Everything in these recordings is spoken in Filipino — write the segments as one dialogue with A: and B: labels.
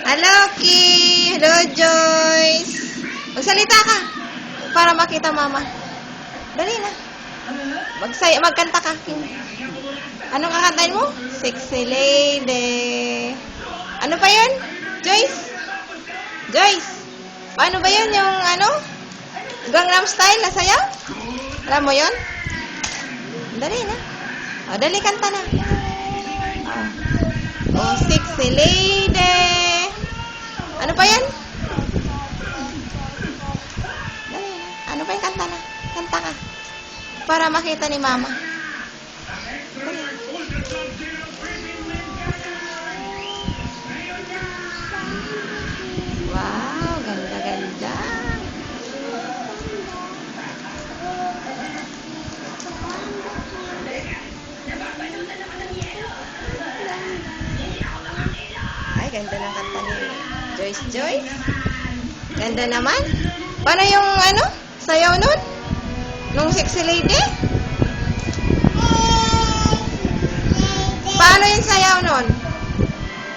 A: Hello, Kim. Hello, Joyce. Magsalita ka para makita mama. Dali na. Magkanta ka, Kim. Anong kakantahin mo? Sexy lady. Ano pa yun? Joyce? Joyce? Paano ba yun yung Gangnam Style na sayaw? Alam mo yun? Dali na. O, dali kanta na. Oh, sexy lady. Ano pa yan? Dali na. Ano pa yung kanta na? Kanta ka. Para makita ni mama. Dali. Wow, ganda-ganda. Ay, ganda ng kanta ni Joyce. Ganda naman. Paano yung sayaw nun? Nung sexy lady? Paano yung sayaw nun?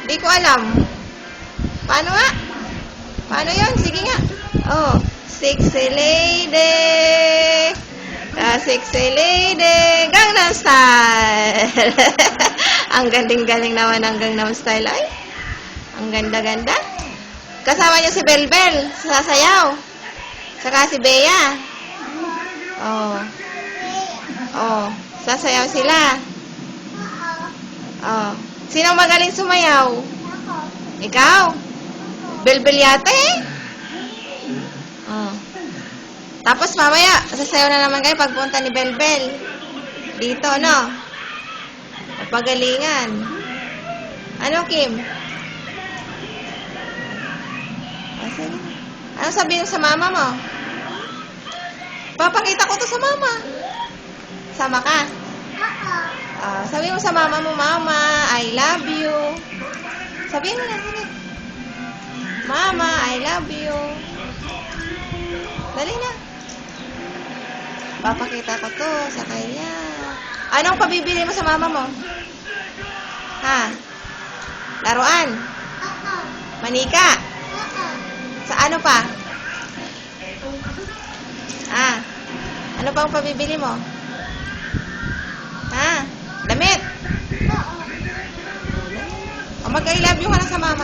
A: Di ko alam. Paano nga? Paano yun? Sige nga. Oh, sexy lady. Sexy lady. Gangnam Style. Ang galing-galing naman ng Gangnam Style. Ay, ang ganda-ganda. Kasama niyo si Belbel sa sayaw. Saka si Bea. Oh. Oh, sasayaw sila. Oh. Sinong magaling sumayaw? Ikaw? Belbel yata eh. Oh. Tapos mamaya, sasayaw na naman kayo pagpunta ni Belbel. Dito, no? Pagalingan. Ano, Kim? Sige. Ano sabihin sa mama mo? Papakita ko to sa mama. Sama ka? Sabihin mo sa mama mo, Mama, I love you. Sabihin mo na, sige. Mama, I love you. Dali na. Papakita ko to sa kanya. Anong pabibili mo sa mama mo? Ha? Laruan? Manika? Sa ano pa? Ano pa ang pabibili mo? Damit? O mag-I love you ka na sa mama.